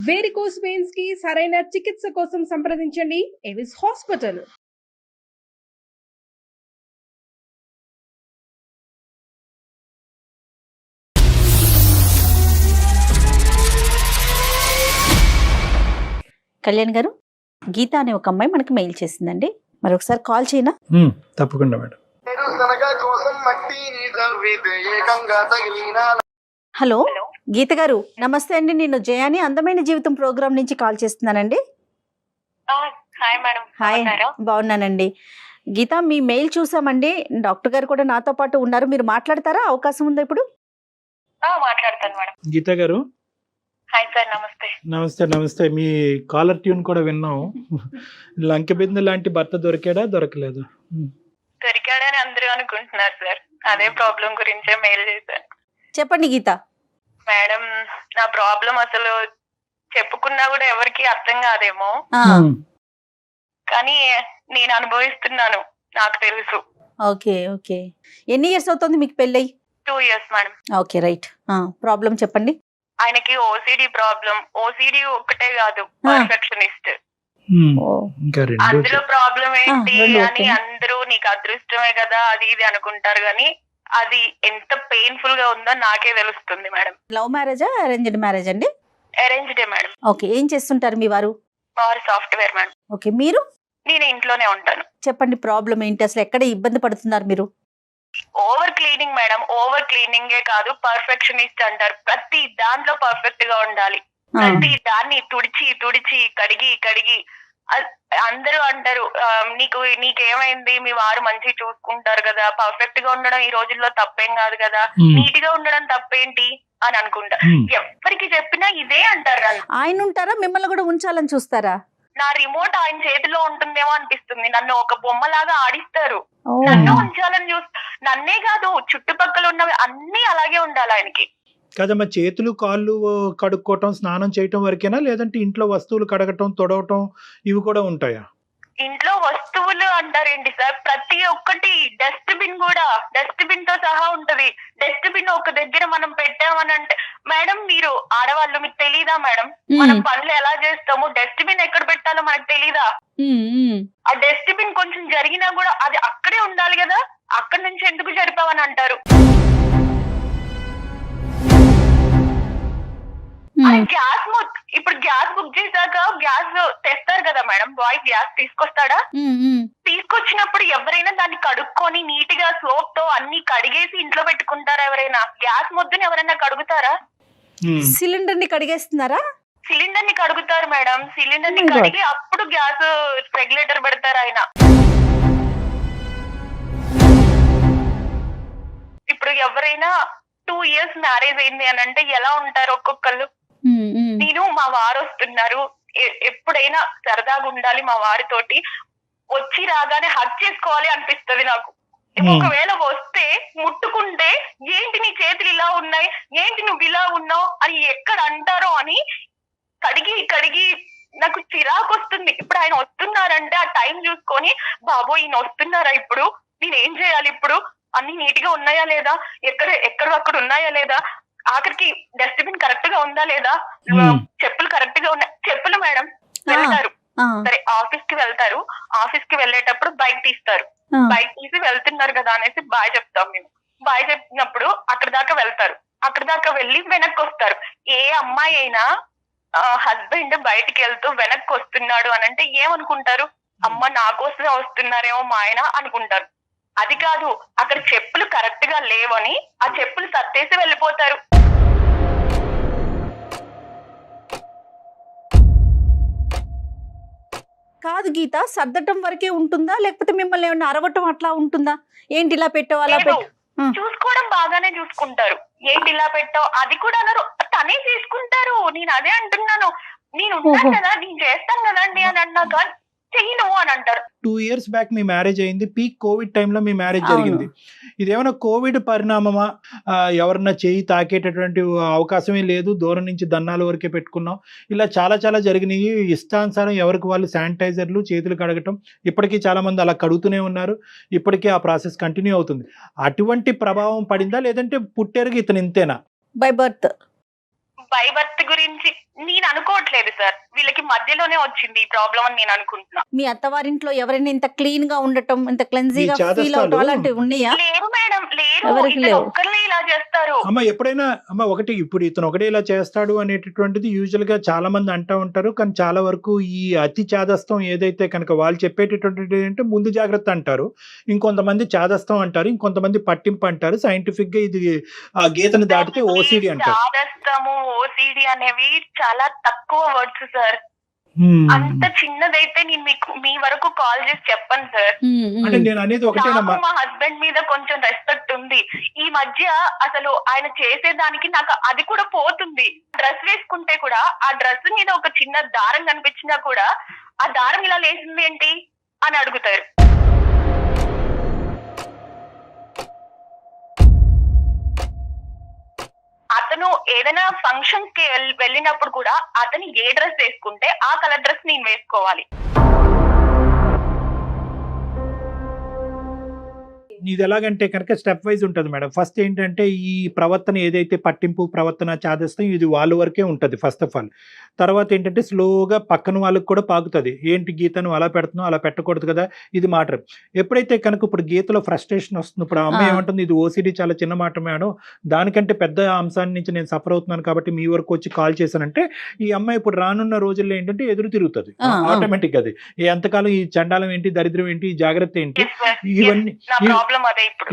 Varicose veins కి సరైన చికిత్స కోసం సంప్రదించండి ఎవిస్ హాస్పిటల్. కళ్యాణ్ గారు, గీత అనే ఒక అమ్మాయి మనకి మెయిల్ చేసిందండి. మరి ఒకసారి కాల్ చేయనా? తప్పకుండా మేడం. హలో గీత గారు, నమస్తే అండి. నేను జయాని అందమైన జీవితం ప్రోగ్రామ్ నుంచి కాల్ చేస్తున్నానండి. హాయ్, బాగున్నానండి. గీత, మీ మెయిల్ చూసామండి. డాక్టర్ గారు కూడా నాతో పాటు ఉన్నారు. మీరు మాట్లాడతారా? అవకాశం ఉందా ఇప్పుడు? మాట్లాడతాను మేడం. గీత గారు, హాయ్ సార్, నమస్తే. నమస్తే. నమస్తే. మీ కాలర్ ట్యూన్ కూడా విన్నాం. లంకెబిందు లాంటి భర్త దొరికాడా, దొరకలేదు? దొరికాడని అందరూ అనుకుంటున్నారు సార్. అదే ప్రాబ్లం గురించే మెయిల్ చేశాను. చెప్పండి గీత. మేడం, నా ప్రాబ్లం అసలు చెప్పుకున్నా కూడా ఎవరికి అర్థం కాదేమో, కానీ నేను అనుభవిస్తున్నాను, నాకు తెలుసు. Okay okay. ఎన్ని ఇయర్స్ అవుతుంది మీకు పెళ్ళై? 2 years madam. Okay, right. Problem చెప్పండి. ఆయనకి ఓసిడి ప్రాబ్లం. ఓసిడి ఒక్కటే కాదు, పర్ఫెక్షనిస్ట్. అందులో ప్రాబ్లం ఏంటి అని అందరూ నీకు అదృష్టమే కదా అది ఇది అనుకుంటారు, కానీ అది ఎంత పెయిన్ఫుల్ గా ఉందో నాకే తెలుస్తుంది మేడం. లవ్ మ్యారేజా, అరేంజ్డ్ మ్యారేజ్ అండి? అరేంజ్డే మేడం. ఓకే. ఏం చేస్తుంటారు మీ వారు? వారు సాఫ్ట్వేర్ మేడం. ఓకే. మీరు? నేను ఇంట్లోనే ఉంటాను. చెప్పండి, ప్రాబ్లం ఏంటి? అసలు ఎక్కడ ఇబ్బంది పడుతున్నారు మీరు? Over cleaning madam. ఓవర్ క్లీనింగే కాదు, పర్ఫెక్షనిస్ట్ అంటారు. ప్రతి దాంట్లో పర్ఫెక్ట్ గా ఉండాలి. ప్రతి దాన్ని తుడిచి తుడిచి కడిగి కడిగి అందరూ అంటారు, నీకేమైంది, మీ వారు మంచిగా చూసుకుంటారు కదా, పర్ఫెక్ట్ గా ఉండడం ఈ రోజుల్లో తప్పేం కాదు కదా, నీట్ గా ఉండడం తప్పేంటి అని అనుకుంటా. ఎవరికి చెప్పినా ఇదే అంటారు. ఆయన ఉంటారా, మిమ్మల్ని కూడా ఉంచాలని చూస్తారా? నా రిమోట్ ఆయన చేతిలో ఉంటుందేమో అనిపిస్తుంది. నన్ను ఒక బొమ్మలాగా ఆడిస్తారు. నన్ను ఉంచాలని నన్నే కాదు, చుట్టుపక్కల ఉన్నవి అన్ని అలాగే ఉండాలి ఆయనకి. కదమ్మా, చేతులు కాళ్ళు కడుక్కోవటం, స్నానం చేయటం వరకేనా, లేదంటే ఇంట్లో వస్తువులు కడగటం, తొడవటం ఇవి కూడా ఉంటాయా? ఇంట్లో వస్తువులు అంటారేంటి సార్, ప్రతి ఒక్కటి. డస్ట్బిన్ కూడా డస్ట్బిన్ తో సహా ఉంటది. డస్ట్బిన్ ఒక దగ్గర మనం పెట్టామని అంటే, మేడం మీరు ఆడవాళ్ళు, మీకు తెలీదా మేడం, మనం పనులు ఎలా చేస్తాము, డస్ట్బిన్ ఎక్కడ పెట్టాలో మనకు తెలీదా? ఆ డస్ట్బిన్ కొంచెం జరిగినా కూడా అది అక్కడే ఉండాలి కదా, అక్కడి నుంచి ఎందుకు జరిపావని అంటారు. గ్యాస్ ఇప్పుడు గ్యాస్ బుక్ చేశాక గ్యాస్ తెస్తారు కదా మేడం, బాయ్ గ్యాస్ తీసుకొస్తాడా? తీసుకొచ్చినప్పుడు ఎవరైనా దాన్ని కడుక్కొని నీట్ గా సోప్ తో అన్ని కడిగేసి ఇంట్లో పెట్టుకుంటారా? ఎవరైనా గ్యాస్ ముద్దని ఎవరైనా కడుగుతారా? సిలిండర్ ని కడిగేస్తున్నారా? సిలిండర్ ని కడుగుతారు మేడం. సిలిండర్ ని కడిగి అప్పుడు గ్యాస్ రెగ్యులేటర్ పెడతారు ఆయన. ఇప్పుడు ఎవరైనా 2 years మ్యారేజ్ అయింది అని అంటే ఎలా ఉంటారు ఒక్కొక్కళ్ళు? నేను మా వారు వస్తున్నారు, ఎప్పుడైనా సరదాగా ఉండాలి మా వారితోటి, వచ్చి రాగానే హగ్ చేసుకోవాలి అనిపిస్తుంది నాకు. ఒకవేళ వస్తే ముట్టుకుంటే ఏంటి నీ చేతులు ఇలా ఉన్నాయి, ఏంటి నువ్వు ఇలా ఉన్నావు అని ఎక్కడ అంటారో అని కడిగి కడిగి నాకు చిరాకు వస్తుంది. ఇప్పుడు ఆయన వస్తున్నారంటే ఆ టైం చూసుకొని, బాబో ఈయన వస్తున్నారా, ఇప్పుడు నేను ఏం చేయాలి, ఇప్పుడు అన్ని నీట్ గా ఉన్నాయా లేదా, ఎక్కడ ఉన్నాయా లేదా, ఆఖరికి డస్ట్బిన్ కరెక్ట్ గా ఉందా లేదా, చెప్పులు కరెక్ట్ గా ఉన్నాయి. చెప్పులు మేడం వెళ్తారు, సరే ఆఫీస్ కి వెళ్తారు, ఆఫీస్ కి వెళ్ళేటప్పుడు బైక్ తీస్తారు, బైక్ తీసి వెళ్తున్నారు కదా అనేసి బాయ్ చెప్తాం మేము. బాయ్ చెప్పినప్పుడు అక్కడ దాకా వెళ్తారు, అక్కడ దాకా వెళ్ళి వెనక్కి వస్తారు. ఏ అమ్మాయి అయినా హస్బెండ్ బయటికి వెళ్తూ వెనక్కి వస్తున్నాడు అని అంటే ఏమనుకుంటారు? అమ్మ నా కోసమే వస్తున్నారేమో మా ఆయన అనుకుంటారు. అది కాదు, అక్కడ చెప్పులు కరెక్ట్ గా లేవని ఆ చెప్పులు సర్దేసి వెళ్ళిపోతారు. కాదు గీత, సర్దటం వరకే ఉంటుందా, లేకపోతే మిమ్మల్ని ఏమన్నా అరవటం అట్లా ఉంటుందా? ఏంటి ఇలా పెట్టావు, అలా పెట్టు? చూసుకోవడం బాగానే చూసుకుంటారు. ఏంటి ఇలా పెట్టావు అది కూడా అన్నారు, తనే తీసుకుంటారు. నేను అదే అంటున్నాను, నేను ఉంటాను కదా, నేను చేస్తాను కదండి అని అన్నాక చెయ్యను అని అంటారు. 2 years బ్యాక్ మీ మ్యారేజ్ అయింది, పీక్ కోవిడ్ టైంలో మీ మ్యారేజ్ జరిగింది. ఇదేమైనా కోవిడ్ పరిణామమా? ఎవరన్నా చేయి తాకేటటువంటి అవకాశమే లేదు, దూరం నుంచి దన్నాల వరకే పెట్టుకున్నాం, ఇలా చాలా చాలా జరిగినాయి. ఇష్టానుసారం ఎవరికి వాళ్ళు శానిటైజర్లు, చేతులు కడగటం, ఇప్పటికీ చాలా మంది అలా కడుగుతూనే ఉన్నారు. ఇప్పటికీ ఆ ప్రాసెస్ కంటిన్యూ అవుతుంది. అటువంటి ప్రభావం పడిందా, లేదంటే పుట్టేరుగా ఇతను ఇంతేనా? బై బర్త్ గురించి నేను అనుకోవట్లేదు సార్, వీళ్ళకి మధ్యలోనే వచ్చింది ఈ ప్రాబ్లం అని నేను అనుకుంటున్నా. మీ అత్తవారింట్లో ఎవరైనా ఇంత క్లీన్ గా ఉండటం, ఇంత క్లెన్జీగా ఈ చాదస్తాలు- ఫీల్ అవటం అలాంటివి ఉన్నాయా? లేరు మేడం, లేరు. ఎవరికి ఇతను లేవు. ఒక్కర్లే ఇలా చేస్తారు. అమ్మ ఎప్పుడైనా అమ్మ ఒకటి ఇప్పుడు ఇతను ఒకటే ఇలా చేస్తాడు అనేటటువంటిది యూజువల్ గా చాలా మంది అంటూ ఉంటారు. కానీ చాలా వరకు ఈ అతి చాదస్తం ఏదైతే కనుక వాళ్ళు చెప్పేటటువంటిది ఏంటంటే ముందు జాగ్రత్త అంటారు, ఇంకొంతమంది చాదస్తం అంటారు, ఇంకొంతమంది పట్టింపు అంటారు. సైంటిఫిక్ గా ఇది ఆ గీతను దాటితే ఓసిడి అంటారు. చాదస్తము, ఓసిడి అనేవి చాలా తక్కువ వర్డ్స్ సార్. అంత చిన్నదైతే నేను మీకు మీ వరకు కాల్ చేసి చెప్పను సార్. అంటే నేను అనేది ఒకటేనమ్మా, నాకు మా హస్బెండ్ మీద కొంచెం రెస్పెక్ట్ ఉంది. ఈ మధ్య అసలు ఆయన చేసేదానికి నాకు అది కూడా పోతుంది. డ్రెస్ వేసుకుంటే కూడా ఆ డ్రెస్ మీద ఒక చిన్న దారం కనిపించినా కూడా ఆ దారం ఇలా లేసింది ఏంటి అని అడుగుతారు. అతను ఏదైనా ఫంక్షన్స్ కి వెళ్ళినప్పుడు కూడా అతను ఏ డ్రెస్ వేసుకుంటే ఆ కలర్ డ్రెస్ నేను వేసుకోవాలి. ఇది ఎలాగంటే కనుక స్టెప్ వైజ్ ఉంటుంది మేడం. ఫస్ట్ ఏంటంటే ఈ ప్రవర్తన ఏదైతే పట్టింపు ప్రవర్తన చాదస్తం ఇది వాళ్ళ వరకే ఉంటుంది ఫస్ట్ ఆఫ్ ఆల్. తర్వాత ఏంటంటే స్లోగా పక్కన వాళ్ళకి కూడా పాకుతుంది. ఏంటి గీతను అలా పెడుతున్నావు, అలా పెట్టకూడదు కదా, ఇది మాట. ఎప్పుడైతే కనుక ఇప్పుడు గీతలో ఫ్రస్ట్రేషన్ వస్తుంది, ఇప్పుడు ఆ అమ్మాయి ఏమంటుంది, ఇది ఓసిడి చాలా చిన్న మాట మేడం, దానికంటే పెద్ద అంశాన్ని నుంచి నేను సఫర్ అవుతున్నాను కాబట్టి మీ వరకు వచ్చి కాల్ చేశానంటే ఈ అమ్మాయి ఇప్పుడు రానున్న రోజుల్లో ఏంటంటే ఎదురు తిరుగుతుంది ఆటోమేటిక్. అది ఎంతకాలం ఈ చండాలం ఏంటి, దరిద్రం ఏంటి, ఈ జాగ్రత్త ఏంటి, ఇవన్నీ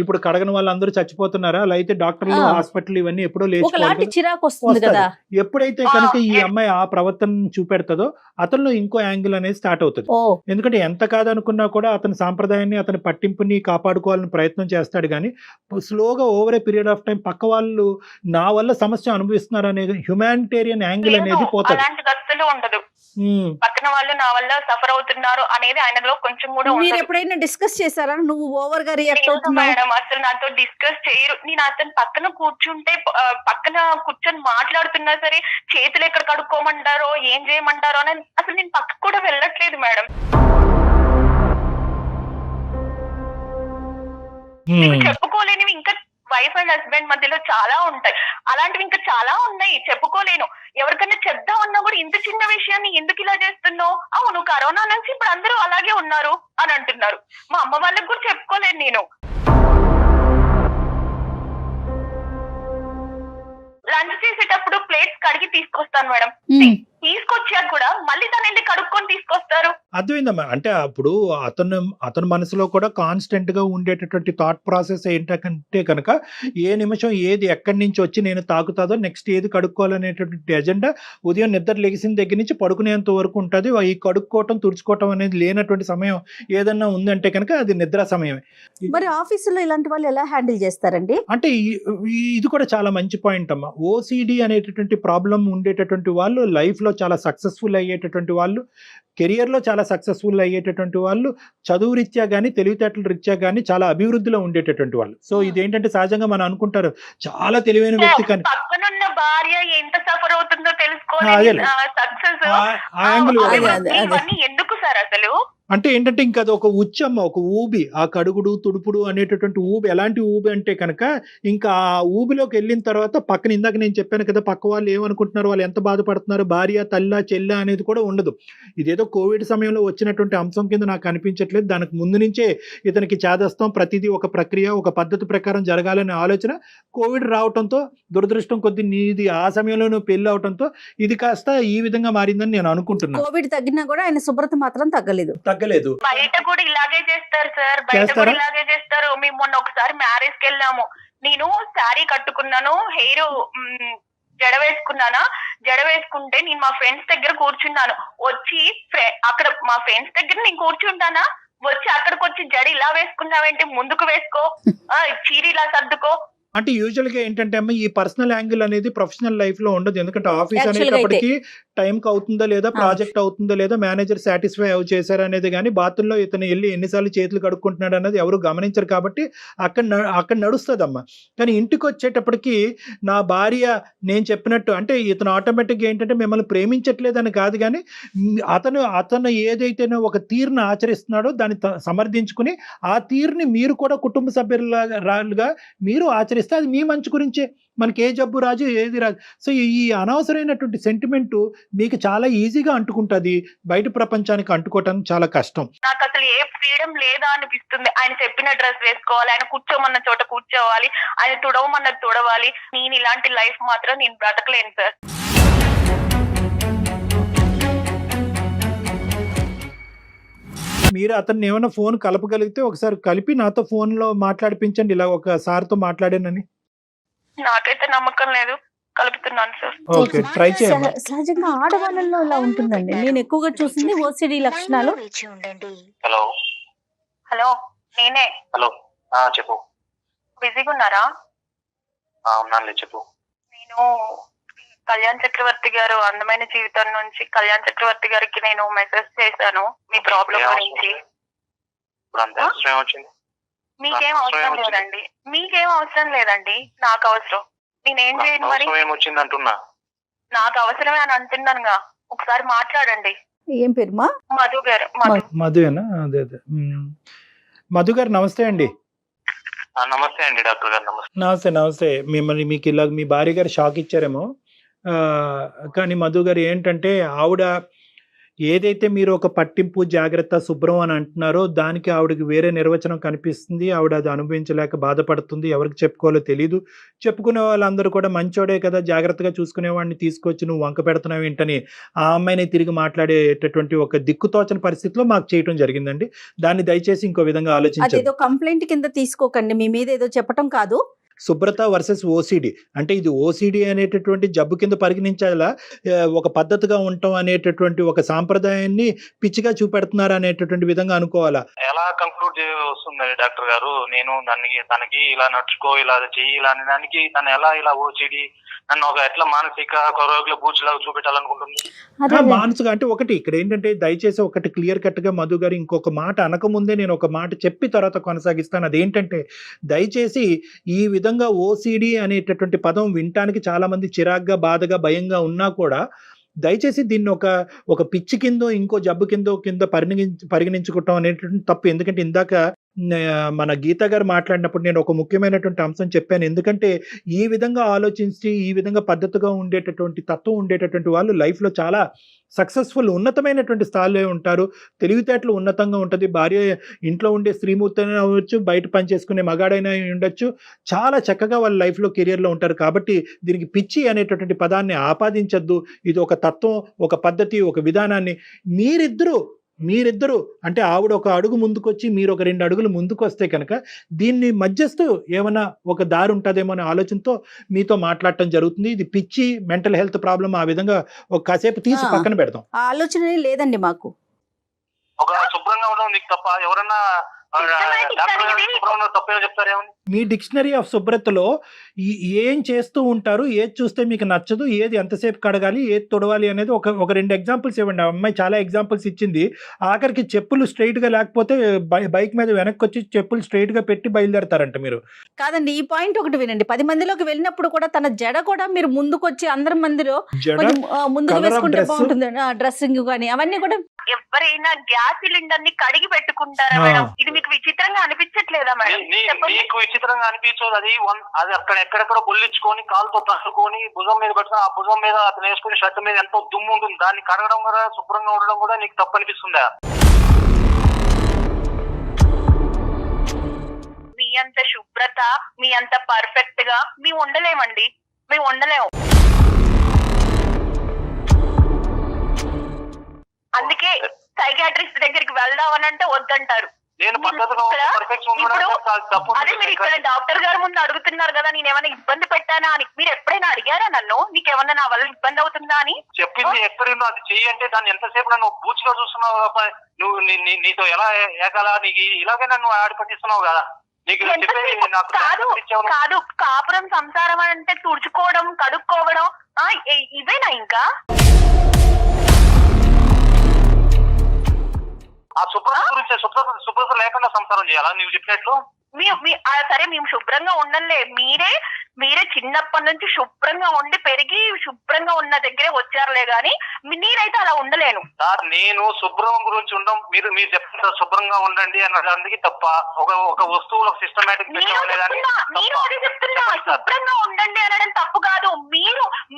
ఇప్పుడు కడగని వాళ్ళందరూ చచ్చిపోతున్నారా, అలా అయితే డాక్టర్లు హాస్పిటల్ ఇవన్నీ ఎప్పుడో ఒకలాంటి చిరాకు వస్తుంది కదా. ఎప్పుడైతే కనుక ఈ అమ్మాయి ఆ ప్రవర్తన చూపెడతాదో అతనిలో ఇంకో యాంగిల్ అనేది స్టార్ట్ అవుతుంది. ఎందుకంటే ఎంత కాదనుకున్నా కూడా అతని సాంప్రదాయాన్ని అతని పట్టింపుని కాపాడుకోవాలని ప్రయత్నం చేస్తాడు. కానీ స్లోగా over a period of time పక్క వాళ్ళు నా వల్ల సమస్య అనుభవిస్తున్నారు అనేది హ్యుమానిటేరియన్ యాంగిల్ అనేది పోతుంది. ఉండదు, పక్కన వాళ్ళు నా వల్ల సఫర్ అవుతున్నారు అనేది ఆయనలో కొంచెం కూడా. మీరు ఎప్పుడైనా డిస్కస్ చేశారా, నువ్వు ఓవర్ గా రియాక్ట్ అవుతున్నావు? మేడం అసలు నాతో డిస్కస్ చేయరు. నేను అతను పక్కన కూర్చుంటే పక్కన కూర్చొని మాట్లాడుతున్నా సరే చేతులు ఎక్కడ కడుక్కోమంటారో ఏం చేయమంటారో అని అసలు నేను పక్కకు కూడా వెళ్ళట్లేదు మేడం. చెప్పుకోలేనివి ఇంకా వైఫ్ అండ్ హస్బెండ్ మధ్యలో చాలా ఉంటాయి. అలాంటివి ఇంకా చాలా ఉన్నాయి, చెప్పుకోలేను. ఎవరికైనా చెప్దామన్నా కూడా ఇంత చిన్న విషయాన్ని ఎందుకు ఇలా చేస్తున్నావు, అవును కరోనా నుంచి ఇప్పుడు అందరూ అలాగే ఉన్నారు అని అంటున్నారు. మా అమ్మ వాళ్ళకి కూడా చెప్పుకోలేను నేను. లంచ్ చేసేటప్పుడు ప్లేట్స్ కడిగి తీసుకొస్తాను మేడం, తీసుకొచ్చాక కూడా మళ్ళీ తను వెళ్ళి కడుక్కొని తీసుకొస్తారు. అర్థమైందమ్మా. అంటే అప్పుడు అతని మనసులో కూడా కాన్స్టెంట్ గా ఉండేటటువంటి థాట్ ప్రాసెస్ ఏంటంటే కనుక ఏ నిమిషం ఏది ఎక్కడి నుంచి వచ్చి నేను తాకుతాదో, నెక్స్ట్ ఏది కడుక్కోవాలనేటటువంటి ఎజెండా ఉదయం నిద్ర లెగిసిన దగ్గర నుంచి పడుకునేంత వరకు ఉంటుంది. ఈ కడుక్కోవటం తుడుచుకోవటం అనేది లేనటువంటి సమయం ఏదన్నా ఉందంటే కనుక అది నిద్ర సమయమే. మరి ఆఫీసులో ఇలాంటి వాళ్ళు ఎలా హ్యాండిల్ చేస్తారండి? అంటే ఇది కూడా చాలా మంచి పాయింట్ అమ్మా. ఓసిడి అనేటటువంటి ప్రాబ్లం ఉండేటటువంటి వాళ్ళు లైఫ్ లో చాలా సక్సెస్ఫుల్ అయ్యేటటువంటి వాళ్ళు, కెరియర్ లో చాలా సక్సెస్ఫుల్ అయ్యేటటువంటి వాళ్ళు, చదువు రీత్యా కానీ తెలివితేటల రీత్యా కానీ చాలా అభివృద్ధిలో ఉండేటటువంటి వాళ్ళు. సో ఇదేంటంటే సహజంగా మనం అనుకుంటారు చాలా తెలివైన వ్యక్తి, కానీ పక్కనున్న భార్య ఎంత సఫర్ అవుతుందో తెలుసుకోవాలి. ఎందుకు సార్ అసలు అంటే ఏంటంటే ఇంకా అది ఒక ఉచ్చమ్మ, ఒక ఊబి, ఆ కడుగుడు తుడుపుడు అనేటటువంటి ఊబి. ఎలాంటి ఊబి అంటే కనుక ఇంకా ఆ ఊబిలోకి వెళ్ళిన తర్వాత పక్కన ఇందాక నేను చెప్పాను కదా, పక్క వాళ్ళు ఏమనుకుంటున్నారు, వాళ్ళు ఎంత బాధపడుతున్నారు, భార్య తల్ల చెల్ల అనేది కూడా ఉండదు. ఇదేదో కోవిడ్ సమయంలో వచ్చినటువంటి అంశం కింద నాకు అనిపించట్లేదు. దానికి ముందు నుంచే ఇతనికి చాదస్తం, ప్రతిదీ ఒక ప్రక్రియ, ఒక పద్ధతి ప్రకారం జరగాలనే ఆలోచన కోవిడ్ రావడంతో, దురదృష్టం కొద్ది నీది ఆ సమయంలో నువ్వు పెళ్లి అవడంతో ఇది కాస్త ఈ విధంగా మారిందని నేను అనుకుంటున్నాను. కోవిడ్ తగ్గినా కూడా ఆయన శుభ్రత మాత్రం తగ్గలేదు. బయట కూడా ఇలాగే చేస్తారు సార్, బయట కూడా ఇలాగే చేస్తారు. మేము మొన్న ఒకసారి మ్యారేజ్ కి వెళ్ళాము, నేను శారీ కట్టుకున్నాను, హెయిర్ జడ వేసుకున్నానా, జడ వేసుకుంటే నేను మా ఫ్రెండ్స్ దగ్గర కూర్చున్నాను. వచ్చి అక్కడ మా ఫ్రెండ్స్ దగ్గర నేను కూర్చుంటానా, వచ్చి అక్కడికి వచ్చి జడ ఇలా వేసుకున్నావేంటి, ముందుకు వేసుకో, చీర ఇలా సర్దుకో. అంటే యూజువల్ గా ఏంటంటే అమ్మ ఈ పర్సనల్ యాంగిల్ అనేది ప్రొఫెషనల్ లైఫ్ లో ఉండదు. ఎందుకంటే ఆఫీస్ అనేటప్పటికి టైంకి అవుతుందా లేదా, ప్రాజెక్ట్ అవుతుందా లేదా, మేనేజర్ సాటిస్ఫై చేశారు అనేది కానీ, బాత్రూంలో ఇతను వెళ్ళి ఎన్నిసార్లు చేతులు కడుక్కుంటున్నాడు అనేది ఎవరు గమనించరు. కాబట్టి అక్కడ నడుస్తుందమ్మా. కానీ ఇంటికి వచ్చేటప్పటికి నా భార్య నేను చెప్పినట్టు, అంటే ఇతను ఆటోమేటిక్గా ఏంటంటే మిమ్మల్ని ప్రేమించట్లేదని కాదు, కానీ అతను ఏదైతే ఒక తీరును ఆచరిస్తున్నాడో దాన్ని సమర్థించుకుని ఆ తీరుని మీరు కూడా కుటుంబ సభ్యులుగా మీరు ఆచరిస్తే అది మీ మంచి గురించే. మనకి ఏ జబ్బు రాజు ఏది రాదు. సో ఈ అనవసరమైనటువంటి సెంటిమెంట్ మీకు చాలా ఈజీగా అంటుకుంటుంది, బయట ప్రపంచానికి అంటుకోవటానికి చాలా కష్టం. నాకు అసలు ఏ ఫ్రీడమ్ లేదా అనిపిస్తుంది. ఆయన చెప్పిన డ్రెస్ వేసుకోవాలి, ఆయన కూర్చోమన్న చోట కూర్చోవాలి, ఆయన తుడవమన్నది తుడవాలి. నేను ఇలాంటి లైఫ్ మాత్రం నేను బ్రతకలేను సార్. మీరు అతన్ని ఏమైనా ఫోన్ కలపగలిగితే ఒకసారి కలిపి నాతో ఫోన్లో మాట్లాడిపించండి, ఇలా ఒక సార్తో మాట్లాడానని. నాకైతే నమ్మకం లేదు, కలుపుతున్నాను సార్. ఓకే, ట్రై చేయండి. సహజంగా ఆడవాళ్ళలో ఇలా ఉంటుందండి. నేను ఎక్కువగా చూసింది ఓసిడి లక్షణాలు. హలో హలో, నేనే. హలో చెప్పు. బిజీగా ఉన్నారా? ఉన్నానులే, చెప్పు. నేను కళ్యాణ్ చక్రవర్తి గారు అందమైన జీవితం నుంచి కళ్యాణ్ చక్రవర్తి గారికి నేను మెసేజ్ చేశాను మీ ప్రాబ్లం గురించి. ఇప్పుడు అంత అవసరం ఏమొచ్చింది? మీకేం అవసరం లేదండి, మీకేం అవసరం లేదండి, నాకు అవసరం. నేనేం చేయను మరి? ఏమొచ్చింది అంటున్నా. నాకు అవసరమే అని అంటున్నానుగా, ఒకసారి మాట్లాడండి. ఏం పేరుమా? మధు గారు. మధువేనా? అదే అదే. మధు గారు నమస్తే అండి. నమస్తే అండి డాక్టర్ గారు. నమస్తే. నమస్తే నమస్తే. మిమ్మల్ని మీకు ఇలా మీ భార్య గారు షాక్ ఇచ్చారేమో, కానీ మధు గారు ఏంటంటే ఆవిడ ఏదైతే మీరు ఒక పట్టింపు జాగ్రత్త శుభ్రం అని అంటున్నారో దానికి ఆవిడకి వేరే నిర్వచనం కనిపిస్తుంది. ఆవిడ అది అనుభవించలేక బాధపడుతుంది, ఎవరికి చెప్పుకోవాలో తెలియదు. చెప్పుకునే వాళ్ళందరూ కూడా మంచోడే కదా, జాగ్రత్తగా చూసుకునేవాడిని తీసుకొచ్చి నువ్వు వంక పెడుతున్నావు ఏంటని ఆ అమ్మాయిని తిరిగి మాట్లాడేటటువంటి ఒక దిక్కుతోచని పరిస్థితిలో మాకు చేయటం జరిగిందండి. దాన్ని దయచేసి ఇంకో విధంగా ఆలోచించండి. అదేదో కంప్లైంట్ కింద తీసుకోకండి, మీ మీద ఏదో చెప్పటం కాదు. శుభ్రత వర్సెస్ ఓసిడి అంటే ఇది ఓసిడి అనేటటువంటి జబ్బు కింద పరిగణించాలా, ఒక పద్ధతిగా ఉండటం అనేటటువంటి ఒక సాంప్రదాయాన్ని పిచ్చిగా చూపెడుతున్నారు అనేటటువంటి విధంగా అనుకోవాలా? ఎలా కంక్లూడ్ వస్తుంది డాక్టర్ గారు? నేను తనకి ఇలా నడుచుకో, ఇలా చెయ్యి, ఇలా అనే దానికి తను ఎలా ఇలా ఓసిడి నన్ను ఒక ఎట్లా మానసిక రోగుల బూచిలాగా చూపెట్టాలనుకుంటుంది? మానసిక అంటే ఒకటి ఇక్కడ ఏంటంటే దయచేసి ఒకటి క్లియర్ కట్ గా మధు గారు ఇంకొక మాట అనకముందే నేను ఒక మాట చెప్పి తర్వాత కొనసాగిస్తాను. అదేంటంటే దయచేసి ఈ విధంగా ఓసిడి అనేటటువంటి పదం వినటానికి చాలా మంది చిరాగ్గా, బాధగా, భయంగా ఉన్నా కూడా దయచేసి దీన్ని ఒక పిచ్చి కిందో ఇంకో జబ్బు కింద పరిగణించుకోవటం అనేటువంటి తప్పు. ఎందుకంటే ఇందాక మన గీత గారు మాట్లాడినప్పుడు నేను ఒక ముఖ్యమైనటువంటి అంశం చెప్పాను. ఎందుకంటే ఈ విధంగా ఆలోచించి ఈ విధంగా పద్ధతిగా ఉండేటటువంటి తత్వం ఉండేటటువంటి వాళ్ళు లైఫ్లో చాలా సక్సెస్ఫుల్ ఉన్నతమైనటువంటి స్థాయిలో ఉంటారు. తెలివితేటలు ఉన్నతంగా ఉంటుంది. భార్య ఇంట్లో ఉండే స్త్రీమూర్తి అయినా అవ్వచ్చు, బయట పనిచేసుకునే మగాడైనా ఉండొచ్చు, చాలా చక్కగా వాళ్ళ లైఫ్లో కెరియర్లో ఉంటారు. కాబట్టి దీనికి పిచ్చి అనేటటువంటి పదాన్ని ఆపాదించద్దు. ఇది ఒక తత్వం, ఒక పద్ధతి, ఒక విధానాన్ని మీరిద్దరూ అంటే ఆవిడ ఒక అడుగు ముందుకొచ్చి మీరు ఒక 2 అడుగులు ముందుకు వస్తే కనుక దీన్ని మధ్యస్తూ ఏమైనా ఒక దారి ఉంటుందేమో అనే ఆలోచనతో మీతో మాట్లాడటం జరుగుతుంది. ఇది పిచ్చి, మెంటల్ హెల్త్ ప్రాబ్లం, ఆ విధంగా ఒక కాసేపు తీసి పక్కన పెడతాం. ఆ ఆలోచన లేదండి మాకు. ఒక శుభ్రంగా ఉండడం నీకు తప్ప ఎవరన్నా తప్పేమో చెప్తారేమని? మీ డిక్షనరీ ఆఫ్ శుభ్రతలో ఏం చేస్తూ ఉంటారు, ఏది చూస్తే మీకు నచ్చదు, ఏది ఎంతసేపు కడగాలి, ఏది తొడవాలి అనేది ఒక 2 ఎగ్జాంపుల్స్ ఇవ్వండి. ఆ అమ్మాయి చాలా ఎగ్జాంపుల్స్ ఇచ్చింది. ఆఖరికి చెప్పులు స్ట్రైట్ గా లేకపోతే బైక్ మీద వెనక్కి వచ్చి చెప్పులు స్ట్రైట్ గా పెట్టి బయలుదేరతారంట. మీరు కాదండి, ఈ పాయింట్ ఒకటి వినండి. 10 మందిలోకి వెళ్ళినప్పుడు కూడా తన జడ కూడా మీరు ముందుకు వచ్చి అందరి మందిలో ముందుకు వేసుకుంటే బాగుంటుంది. డ్రెస్సింగ్ కానీ అవన్నీ కూడా ఎవరైనా గ్యాస్ సిలిండర్ ని కడిగి పెట్టుకుంటారా మేడం? ఇది మీకు విచిత్రంగా అనిపించట్లేదా మేడం? మీకు విచిత్రంగా అనిపించదు. అది అక్కడ ఎక్కడెక్కడ బొల్లించుకొని కాలుతో తట్టుకొని భుజం మీద పెట్టుకుని ఆ భుజం మీద అతను వేసుకుని షర్ట్ మీద ఎంతో దుమ్ము ఉంటుంది. దాన్ని కడగడం కూడా, శుభ్రంగా ఉండడం కూడా నీకు తప్పు అనిపిస్తుందా? మీ అంత శుభ్రత, మీ అంత పర్ఫెక్ట్ గా మేము ఉండలేమండి, మేము ఉండలేము. అందుకే సైకియాట్రిస్ట్ దగ్గరికి వెళ్దాం అని అంటే వద్దంటారు. అదే మీరు ఇక్కడ డాక్టర్ గారి ముందు అడుగుతున్నారు కదా, నేను ఏమైనా ఇబ్బంది పెట్టానా అని. మీరు ఎప్పుడైనా అడిగారా నన్ను, నీకేమన్నా నా వల్ల ఇబ్బంది అవుతుందా అని? చెప్పింది ఎక్కడుందో అది చెయ్యి అంటే దాన్ని ఎంతసేపు నన్ను బూచిగా చూస్తున్నావు. నువ్వు నీతో ఎలా ఏకాలా నీకు ఇలాగే నన్ను ఆడిపట్టిస్తున్నావు కదా. కాదు, కాపురం సంసారం అంటే తుడుచుకోవడం, కడుక్కోవడం ఇవేనా? ఇంకా ఆ శుభ్రత గురించి, శుభ్రత లేకుండా సంసారం చేయాలా నువ్వు చెప్పినట్లు? సరే మేము శుభ్రంగా ఉండలే, మీరే మీరే చిన్నప్పటి నుంచి శుభ్రంగా ఉండి పెరిగి శుభ్రంగా ఉన్న దగ్గరే వచ్చారులే గాని నేనైతే అలా ఉండలేను సార్. నేను శుభ్రం గురించి ఉండం, మీరు చెప్పిన శుభ్రంగా ఉండండి అన్నదానికి తప్ప ఒక వస్తువులు సిస్టమేటిక్ నేను అదే చెప్తున్నా, శుభ్రంగా ఉండండి అనడం తప్పు కాదు.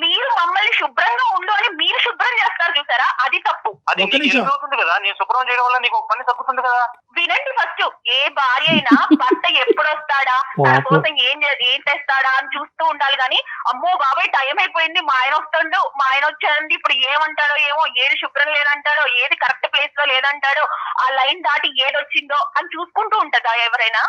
మీరు మమ్మల్ని శుభ్రంగా ఉండు అని మీరు శుభ్రం చేస్తారు చూసారా, అది తప్పు. అది అవుతుంది కదా, నేను శుభ్రం చేయడం వల్ల నీకు ఒక పని తప్పుతుంది కదా. వినండి, ఫస్ట్ ఏ భార్య అయినా భర్త ఎప్పుడు వస్తాడా, తన కోసం ఏం తెస్తాడా అని చూస్తూ ఉండాలి. కానీ అమ్మో బాబాయ్ టైం అయిపోయింది, మా ఆయన వస్తాడు, మా ఆయన వచ్చాడండి, ఇప్పుడు ఏమంటాడో ఏమో, ఏది శుభ్రం లేదంటాడో, ఏది కరెక్ట్ ప్లేస్ లో లేదంటాడో, ఆ లైన్ దాటి ఏది వచ్చిందో అని చూసుకుంటూ ఉంటదా ఎవరైనా?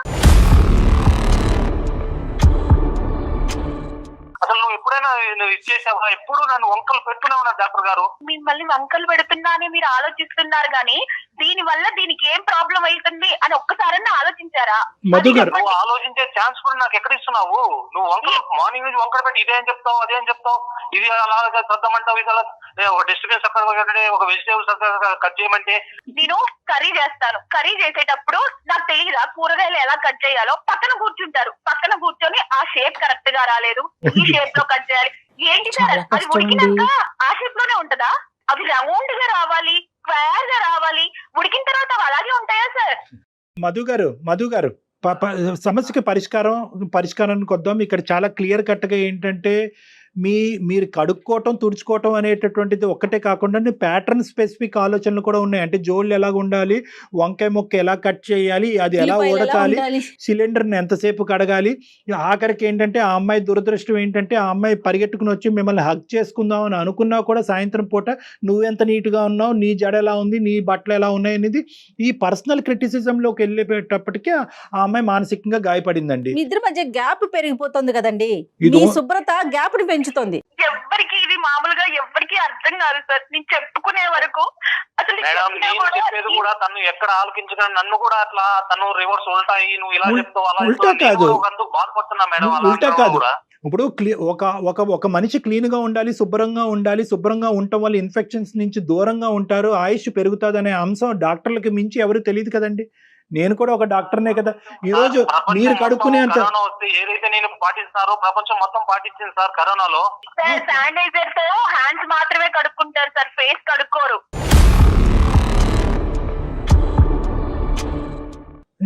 అసలు నువ్వు ఎప్పుడైనా ఇచ్చేసావా? ఎప్పుడు నన్ను వంకలు పెడుతూనే ఉన్నారు డాక్టర్ గారు. మిమ్మల్ని వంకలు పెడుతున్నా అని మీరు ఆలోచిస్తున్నారు కానీ దీని వల్ల దీనికి ఏం ప్రాబ్లం అవుతుంది అని ఒక్కసారన్నా ఆలోచించారా? మధు గారు, నువ్వు ఆలోచించే ఛాన్స్ కూడా నాకు ఎక్కడ ఇస్తున్నావు? నువ్వు వంకలు మార్నింగ్ నుంచి వంకలు పెట్టి ఇదేం చెప్తావు అదేం చెప్తావు, ఇది అలాగా చద్దమంటావు, ఇది అలా ఒక డస్ట్బిన్స్ అక్కడ ఒక వెజిటేబుల్స్ అక్కడ కట్ చేయమంటే. నేను కర్రీ చేస్తాను, కర్రీ చేసేటప్పుడు నాకు తెలియదా కూరగాయలు ఎలా కట్ చేయాలో? పక్కన కూర్చుంటారు, పక్కన కూర్చొని ఆ షేప్ కరెక్ట్ గా రాలేదు, ఈ షేప్ లో కట్ చేయాలి. ఏంటి సార్ అది ఉడికినాక ఆ షేప్ లోనే ఉంటదా? అవి రౌండ్ గా రావాలి, స్క్వేర్ గా రావాలి, ఉడికిన తర్వాత అవి అలాగే ఉంటాయా సార్? మధు గారు సమస్యకి పరిష్కారానికి వద్దాం. ఇక్కడ చాలా క్లియర్ కట్గా ఏంటంటే మీరు కడుక్కోవటం తుడుచుకోవటం అనేటటువంటిది ఒక్కటే కాకుండా ప్యాటర్న్ స్పెసిఫిక్ ఆలోచనలు కూడా ఉన్నాయి. అంటే జోళ్ళు ఎలాగ ఉండాలి, వంకాయ మొక్క ఎలా కట్ చేయాలి, అది ఎలా ఉడకాలి, సిలిండర్ని ఎంతసేపు కడగాలి. ఆఖరికి ఏంటంటే ఆ అమ్మాయి దురదృష్టం ఏంటంటే ఆ అమ్మాయి పరిగెట్టుకుని వచ్చి మిమ్మల్ని హగ్ చేసుకుందాం అని అనుకున్నా కూడా సాయంత్రం పూట నువ్వెంత నీట్గా ఉన్నావు, నీ జడ ఎలా ఉంది, నీ బట్టలు ఎలా ఉన్నాయి అనేది ఈ పర్సనల్ క్రిటిసిజంలోకి వెళ్ళేటప్పటికీ ఆ అమ్మాయి మానసికంగా గాయపడిందండి. మీ ఇద్దరి మధ్య గ్యాప్ పెరిగిపోతుంది కదండి, మీ శుభ్రత గ్యాప్ ని పెంచుతుంది. ఎవ్వరికి ఇది మామూలుగా ఎవ్వరికి అర్థం కాదు సార్. నేను చెప్పుకునే వరకు అసలు మేడం నేను చెప్పేది కూడా తను ఎక్కడ ఆలోచించగా నన్ను కూడా అట్లా తను రివర్స్ ఉల్టాయి, నువ్వు ఇలా చెప్తావు అలా బాధపడుతున్నా మేడం. ఉల్టా కాదు, ఇప్పుడు ఒక మనిషి క్లీన్గా ఉండాలి, శుభ్రంగా ఉండటం వల్ల ఇన్ఫెక్షన్స్ నుంచి దూరంగా ఉంటారు, ఆయుష్ పెరుగుతుంది అనే అంశం డాక్టర్లకి మించి ఎవరు తెలియదు కదండి. నేను కూడా ఒక డాక్టర్నే కదా. ఈ రోజు మీరు కడుక్కునేంత ఏదైతే నేను పాటిస్తారో ప్రపంచం మొత్తం పాటించింది సార్. కరోనాలో శానిటైజర్ తో హ్యాండ్స్ మాత్రమే కడుక్కుంటారు సార్, ఫేస్ కడుక్కోరు.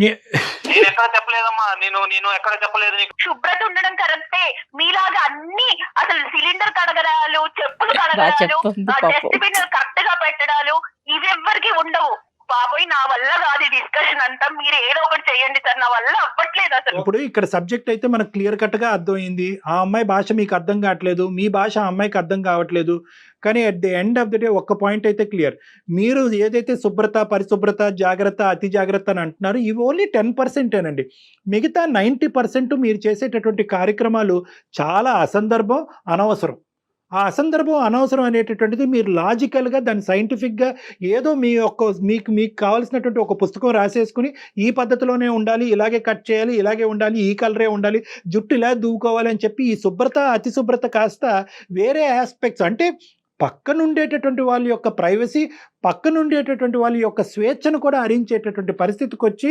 నేను ఎక్కడ చెప్పలేదమ్మా, నేను ఎక్కడ చెప్పలేదు నీకు. శుభ్రత ఉండడం కరెక్టే, మీలాగా అన్ని అసలు సిలిండర్ కడగడాలు, చెప్పులు కడగడాలు, డస్ట్బిన్ కరెక్ట్ గా పెట్టడాలు ఇవి ఎవ్వరికి ఉండవు. బాబోయ్ నా వల్ల కాదు డిస్కషన్ అంతా, మీరు ఏదో ఒకటి చేయండి సార్, నా వల్ల అవ్వట్లేదు అసలు. ఇప్పుడు ఇక్కడ సబ్జెక్ట్ అయితే మనకు క్లియర్ కట్ గా అర్థమైంది. ఆ అమ్మాయి భాష మీకు అర్థం కావట్లేదు, మీ భాష ఆ అమ్మాయికి అర్థం కావట్లేదు. కానీ at the end of the day ఒక్క పాయింట్ అయితే క్లియర్, మీరు ఏదైతే శుభ్రత, పరిశుభ్రత, జాగ్రత్త, అతి జాగ్రత్త అని అంటున్నారు, ఇవి ఓన్లీ 10%ఏనండి. మిగతా 90% మీరు చేసేటటువంటి కార్యక్రమాలు చాలా అసందర్భం, అనవసరం. ఆ అసందర్భం, అనవసరం అనేటటువంటిది మీరు లాజికల్గా దాన్ని సైంటిఫిక్గా ఏదో మీకు కావాల్సినటువంటి ఒక పుస్తకం రాసేసుకుని ఈ పద్ధతిలోనే ఉండాలి, ఇలాగే కట్ చేయాలి, ఇలాగే ఉండాలి, ఈ కలరే ఉండాలి, జుట్టు ఇలా దూకోవాలి అని చెప్పి ఈ శుభ్రత, అతి శుభ్రత కాస్త వేరే ఆస్పెక్ట్స్ అంటే పక్కనుండేటటువంటి వాళ్ళ యొక్క ప్రైవసీ, పక్కనుండేటటువంటి వాళ్ళ యొక్క స్వేచ్ఛను కూడా హరించేటటువంటి పరిస్థితికి వచ్చి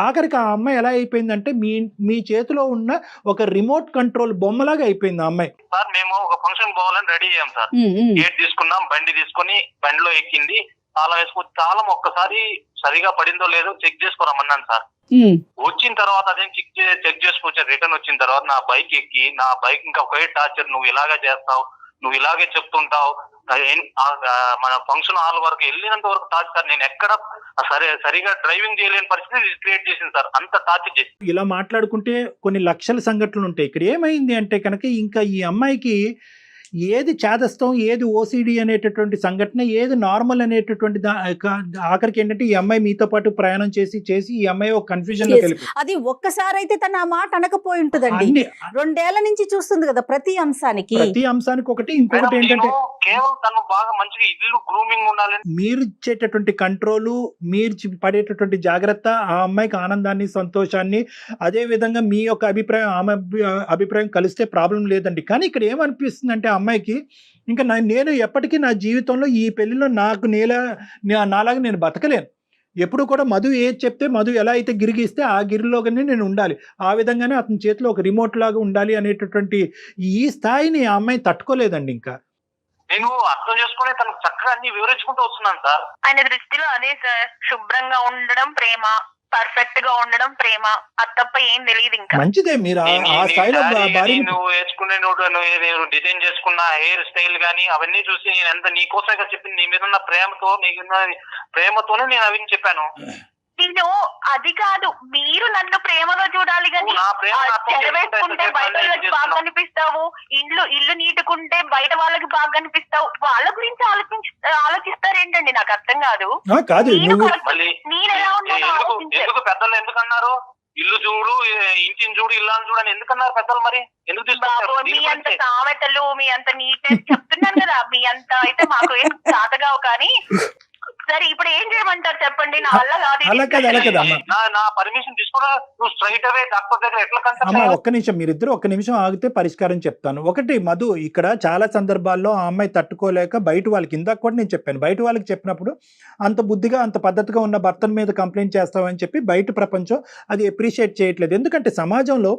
ఆఖరికి ఆ అమ్మాయి ఎలా అయిపోయిందంటే మీ చేతిలో ఉన్న ఒక రిమోట్ కంట్రోల్ బొమ్మలాగా అయిపోయింది ఆ అమ్మాయి. సార్ మేము ఒక ఫంక్షన్ పోవాలని రెడీ అయ్యాం సార్. గేట్ తీసుకున్నాం, బండి తీసుకుని బండిలో ఎక్కింది, తాళం వేసుకుని తాళం ఒక్కసారి సరిగా పడిందో లేదో చెక్ చేసుకోరమ్మన్నాను సార్. వచ్చిన తర్వాత అదేం చెక్ చేసుకొచ్చి రిటర్న్ వచ్చిన తర్వాత నా బైక్ ఎక్కి, నా బైక్ ఇంకా ఒకే టార్చర్, నువ్వు ఇలాగే చేస్తావు, నువ్వు ఇలాగే చెప్తుంటావు, మన ఫంక్షన్ హాల్ వరకు వెళ్ళినంత వరకు టార్చర్. నేను ఎక్కడ సరిగా డ్రైవింగ్ చేయలేని పరిస్థితి క్రియేట్ చేసింది సార్, అంత టార్చర్ చేసి. ఇలా మాట్లాడుకుంటే కొన్ని లక్షల సంఘటనలు ఉంటాయి. ఇక్కడ ఏమైంది అంటే కనుక ఇంకా ఈ అమ్మాయికి ఏది చేదస్తం, ఏది ఓసిడి అనేటటువంటి సంఘటన, ఏది నార్మల్ అనేటటువంటి ఆఖరికి ఏంటంటే ఈ అమ్మాయి మీతో పాటు ప్రయాణం చేసి ఈ అమ్మాయి ఒక కన్ఫ్యూజన్ లో వెళ్ళిపోయింది. అది ఒక్కసారి అయితే తన ఆ మాట అనకపోయి ఉంటుందండి. 2 ఏళ్ల నుంచి చూస్తుంది కదా ప్రతి అంశానికి ఒకటి. ఇంకొకటి ఏంటంటే కేవలం తను బాగా మంచిగా ఇల్లు గ్రూమింగ్ ఉండాలి. మీరు ఇచ్చేటటువంటి కంట్రోలు, మీరు పడేటటువంటి జాగ్రత్త ఆ అమ్మాయికి ఆనందాన్ని, సంతోషాన్ని, అదే విధంగా మీ యొక్క అభిప్రాయం ఆమె అభిప్రాయం కలిస్తే ప్రాబ్లం లేదండి. కానీ ఇక్కడ ఏమనిపిస్తుంది అంటే అమ్మాయికి ఇంకా నేను ఎప్పటికీ నా జీవితంలో ఈ పెళ్లిలో నాలాగా నేను బతకలేను, ఎప్పుడు కూడా మధు ఏది చెప్తే మధు ఎలా అయితే గిరిగిస్తే ఆ గిరిలోగానే నేను ఉండాలి, ఆ విధంగానే అతని చేతిలో ఒక రిమోట్ లాగా ఉండాలి అనేటటువంటి ఈ స్థాయిని ఆ అమ్మాయి తట్టుకోలేదండి. ఇంకా నేను అర్థం చేసుకుని తనకు చక్కగా అన్ని వివరించుకుంటూ వస్తున్నాను సార్. ఆయన దృష్టిలో అదే సార్, శుభ్రంగా ఉండడం ప్రేమ, పర్ఫెక్ట్ గా ఉండడం ప్రేమ, అది తప్ప ఏం తెలియదు. ఇంకా మంచిదే, మీరు ఆ స్థాయిలో భార్య నువ్వు వేసుకునే డిజైన్ చేసుకున్న హెయిర్ స్టైల్ గానీ అవన్నీ చూసి నేను ఎంత నీకోసంగా చెప్పింది, నీ మీద ఉన్న ప్రేమతో, నీకున్న ప్రేమతోనే నేను అవన్నీ చెప్పాను. నేను అది కాదు, మీరు నన్ను ప్రేమగా చూడాలి కానీ వేసుకుంటే బయట వాళ్ళకి బాగా కనిపిస్తావు, ఇల్లు నీటుకుంటే బయట వాళ్ళకి బాగా కనిపిస్తావు, వాళ్ళ గురించి ఆలోచిస్తారేంటండి? నాకు అర్థం కాదు. నేను ఎలా ఉన్నాను ఎందుకు పెద్దలు ఎందుకన్నారు ఇల్లు చూడు ఇంటిని చూడు ఇల్లాన్ని చూడు అని ఎందుకన్నారు పెద్దలు? మరి ఎందుకు తీసుకున్నారు? మీ అంత సామెతలు, మీ అంత నీట్నెస్ చెప్తున్నాను కదా, మీ అంత అయితే మాకు ఏం సాధగావు. కానీ సరే ఇప్పుడు ఏం చేయమంటారు చెప్పండి, నా వల్ల నా పర్మిషన్ తీసుకున్నా నువ్వు స్ట్రైట్ అవే డాక్టర్ దగ్గర ఎట్లా అమ్మా ఒక్క నిమిషం, మీరిద్దరు ఒక్క నిమిషం ఆగితే పరిష్కారం చెప్తాను. ఒకటి మధు, ఇక్కడ చాలా సందర్భాల్లో ఆ అమ్మాయి తట్టుకోలేక బయట వాళ్ళకి, ఇందాక కూడా నేను చెప్పాను, బయట వాళ్ళకి చెప్పినప్పుడు అంత బుద్ధిగా అంత పద్ధతిగా ఉన్న భర్తల మీద కంప్లైంట్ చేస్తామని చెప్పి బయట ప్రపంచం అది అప్రిషియేట్ చేయట్లేదు. ఎందుకంటే సమాజంలో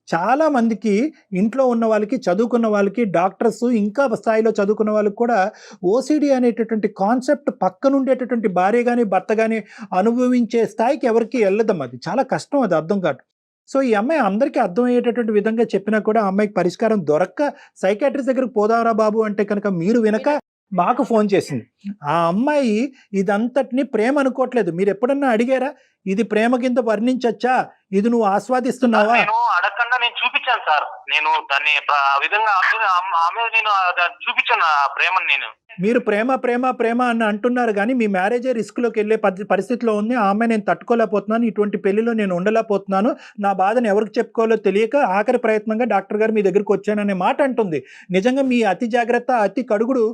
చాలా మందికి, ఇంట్లో ఉన్న వాళ్ళకి, చదువుకున్న వాళ్ళకి, డాక్టర్స్ ఇంకా స్థాయిలో చదువుకున్న వాళ్ళకి కూడా ఓసిడి అనేటటువంటి కాన్సెప్ట్ పక్కనుండేటటువంటి భార్య కానీ భర్త కానీ అనుభవించే స్థాయికి ఎవరికి వెళ్ళదమ్మా. అది చాలా కష్టం, అది అర్థం కాదు. సో ఈ అమ్మాయి అందరికీ అర్థమయ్యేటటువంటి విధంగా చెప్పినా కూడా ఆ అమ్మాయికి పరిష్కారం దొరక్క సైకాట్రిస్ట్ దగ్గరకు పోదారా బాబు అంటే కనుక మీరు వినక మాకు ఫోన్ చేసింది. ఆ అమ్మాయి ఇదంతటిని ప్రేమ అనుకోవట్లేదు. మీరు ఎప్పుడన్నా అడిగారా ఇది ప్రేమ కింద వర్ణించచ్చా, ఇది నువ్వు ఆస్వాదిస్తున్నావా? నేను అడగకుండా నేను చూపించాను సార్, నేను దాన్ని ఆ విధంగా ఆమె నేను చూపించాను ఆ ప్రేమను. నేను మీరు ప్రేమ ప్రేమ ప్రేమ అని అంటున్నారు కానీ మీ మ్యారేజే రిస్క్లోకి వెళ్ళే పరిస్థితిలో ఉంది. ఆ అమ్మాయి నేను తట్టుకోలేకపోతున్నాను, ఇటువంటి పెళ్లిలో నేను ఉండలేకపోతున్నాను, నా బాధను ఎవరికి చెప్పుకోవాలో తెలియక ఆఖరి ప్రయత్నంగా డాక్టర్ గారు మీ దగ్గరికి వచ్చాననే మాట అంటుంది. నిజంగా మీ అతి జాగ్రత్త, అతి కడుగుడు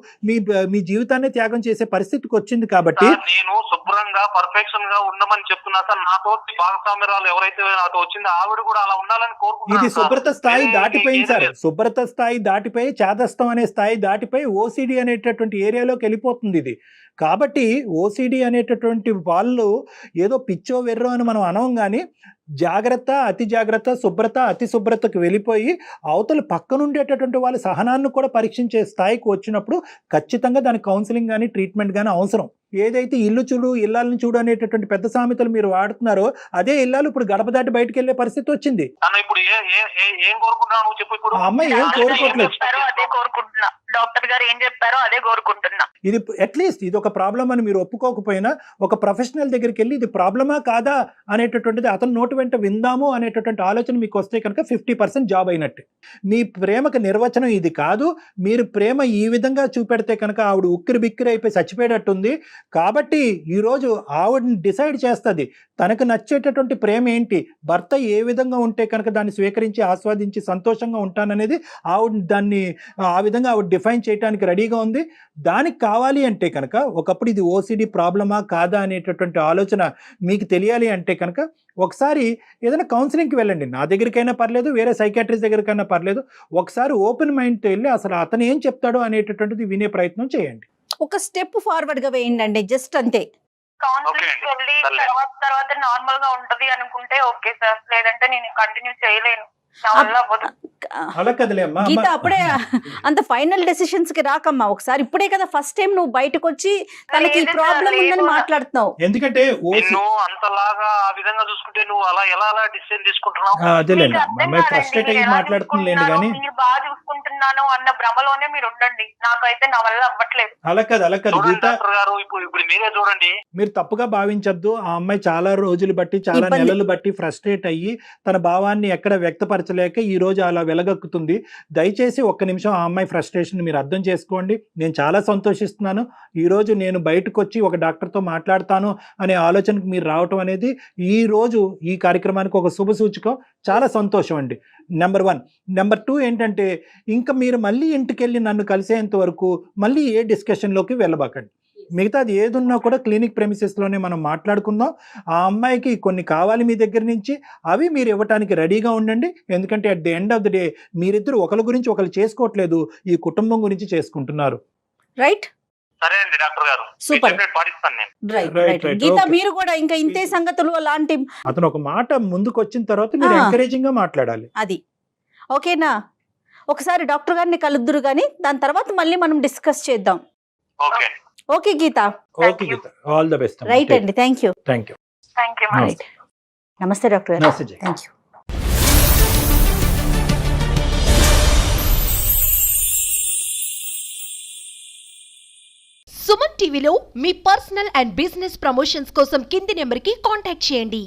మీ జీవితాన్ని త్యాగం చేసే పరిస్థితికి వచ్చింది. కాబట్టి నేను శుభ్రంగా పర్ఫెక్షన్ గా ఉండమని చెప్తున్నా సార్. నాతో భాగస్వామ్యురాలు ఎవరైతే నాతో వచ్చిందో ఆవిడ కూడా అలా ఉండాలని కోరుకుంటున్నాను. ఇది శుభ్రత స్థాయి దాటిపోయింది సార్, శుభ్రత స్థాయి దాటిపోయి చాదస్తం అనే స్థాయి దాటిపోయి ఓసిడి అనేటటువంటి ఏరియాలోకి వెళ్ళిపోతుంది ఇది. కాబట్టి ఓసిడి అనేటటువంటి వాళ్ళు ఏదో పిచ్చో వెర్రో అని మనం అనం కానీ జాగ్రత్త, అతి జాగ్రత్త, శుభ్రత, అతి శుభ్రతకు వెళ్ళిపోయి అవతల పక్కనుండేటటువంటి వాళ్ళ సహనాన్ని కూడా పరీక్షించే స్థాయికి వచ్చినప్పుడు ఖచ్చితంగా దానికి కౌన్సిలింగ్ కానీ ట్రీట్మెంట్ కానీ అవసరం. ఏదైతే ఇల్లు చూడు ఇల్లాలని చూడు అనేటటువంటి పెద్ద సామెతలు మీరు వాడుతున్నారో అదే ఇల్లాలు ఇప్పుడు గడప దాటి బయటకు వెళ్ళే పరిస్థితి వచ్చింది. అమ్మాయి ఏం కోరుకోవట్లేదు, డాక్టర్ గారు ఏం చెప్పారో అదే కోరుకుంటున్నా. ఇది అట్లీస్ట్ ఇది ఒక ప్రాబ్లం అని మీరు ఒప్పుకోకపోయినా ఒక ప్రొఫెషనల్ దగ్గరికి వెళ్ళి ఇది ప్రాబ్లమా కాదా అనేటటువంటిది అతను నోటి వెంట విందాము అనేటటువంటి ఆలోచన మీకు వస్తే కనుక 50% జాబ్ అయినట్టే. మీ ప్రేమకు నిర్వచనం ఇది కాదు, మీరు ప్రేమ ఈ విధంగా చూపెడితే కనుక ఆవిడ ఉక్కిరి బిక్కిరి అయిపోయి చచ్చిపోయేటట్టుంది. కాబట్టి ఈరోజు ఆవిడని డిసైడ్ చేస్తుంది తనకు నచ్చేటటువంటి ప్రేమ ఏంటి, భర్త ఏ విధంగా ఉంటే కనుక దాన్ని స్వీకరించి ఆస్వాదించి సంతోషంగా ఉంటాననేది ఆవిడ దాన్ని ఆ విధంగా ఆవిడ డిఫైన్ చేయడానికి రెడీగా ఉంది. దానికి కావాలి అంటే కనుక ఒకప్పుడు ఇది ఓసిడి ప్రాబ్లమా కాదా అనేటటువంటి ఆలోచన మీకు తెలియాలి అంటే కనుక ఒకసారి ఏదైనా కౌన్సిలింగ్కి వెళ్ళండి. నా దగ్గరికైనా పర్లేదు, వేరే సైకాట్రిస్ట్ దగ్గరికైనా పర్లేదు. ఒకసారి ఓపెన్ మైండ్తో వెళ్ళి అసలు అతను ఏం చెప్తాడో అనేటటువంటిది వినే ప్రయత్నం చేయండి. ఒక స్టెప్ ఫార్వర్డ్ గా వేయండి, జస్ట్ అంతే. కౌన్సిలింగ్ వెళ్ళి తర్వాత నార్మల్ గా ఉంటది అనుకుంటే ఓకే సార్, లేదంటే నేను కంటిన్యూ చేయలేను. గీత అప్పుడే అంత ఫైనల్ డెసిషన్స్ కి రాకమ్మా. ఒకసారి ఇప్పుడే కదా ఫస్ట్ టైం నువ్వు బయటకు వచ్చి తనకి ప్రాబ్లం ఉందని మాట్లాడుతున్నావు. ఎందుకంటే అంతలాగా ఆ విధంగా చూసుకుంటే నువ్వు అలా ఎలా డిసిషన్ తీసుకుంటున్నావు? ఫ్రస్ట్రేట్ అయ్యి మాట్లాడుతున్నాను కానీ బాగా చూసుకుంటున్నాను అన్న భ్రమలోనే మీరు ఉండండి. నాకైతే నా వల్ల అవ్వట్లేదు. అలా కాదు గీత గారు, ఇప్పుడు మీరే చూడండి. మీరు తప్పుగా భావించద్దు. ఆ అమ్మాయి చాలా రోజులు బట్టి చాలా నెలలు బట్టి ఫ్రస్ట్రేట్ అయ్యి తన భావాన్ని ఎక్కడ వ్యక్తపరచలేక ఈ రోజు అలా వెలగక్కుతుంది. దయచేసి ఒక్క నిమిషం ఆ అమ్మాయి ఫ్రస్ట్రేషన్ మీరు అర్థం చేసుకోండి. నేను చాలా సంతోషిస్తున్నాను. ఈరోజు నేను బయటకు వచ్చి ఒక డాక్టర్తో మాట్లాడతాను అనే ఆలోచనకు మీరు రావటం అనేది ఈ రోజు ఈ కార్యక్రమానికి ఒక శుభ సూచకం. చాలా సంతోషం అండి. నెంబర్ 1. నెంబర్ 2 ఏంటంటే ఇంకా మీరు మళ్ళీ ఇంటికి వెళ్ళి నన్ను కలిసేంత వరకు మళ్ళీ ఏ డిస్కషన్లోకి వెళ్ళబాకండి. మిగతాది ఏదున్నా కూడా క్లినిక్ ప్రెమిసెస్లోనే మనం మాట్లాడుకుందాం. ఆ అమ్మాయికి కొన్ని కావాలి మీ దగ్గర నుంచి, అవి మీరు ఇవ్వటానికి రెడీగా ఉండండి. ఎందుకంటే at the end of the day మీరిద్దరు ఒకరి గురించి ఒకరు చేసుకోవట్లేదు, ఈ కుటుంబం గురించి చేసుకుంటున్నారు. రైట్. సరే అండి డాక్టర్ గారు, Super. మీరు చెప్పినట్టు పాటిస్తాను నేను. రైట్ Right, రైట్ right, గీత okay. మీరు కూడా ఇంకా ఇంతే సంగతులు అలాంటి అతను ఒక మాట ముందుకు వచ్చిన తర్వాత మీరు ఆ. ఎంకరేజింగ్ గా మాట్లాడాలి. అది ఓకేనా? ఒకసారి డాక్టర్ గారిని కలుద్దురు కానీ దాని తర్వాత మళ్ళీ మనం డిస్కస్ చేద్దాం. Okay okay Geetha, okay Geetha, all the best. Right అండి, thank you. Thank you. Thank you ma'am. Right, నమస్తే డాక్టర్ గారు. నమస్తే జై. Thank you. సుమన్ టీవీలో మీ పర్సనల్ అండ్ బిజినెస్ ప్రమోషన్స్ కోసం కింది నెంబర్కి కాంటాక్ట్ చేయండి.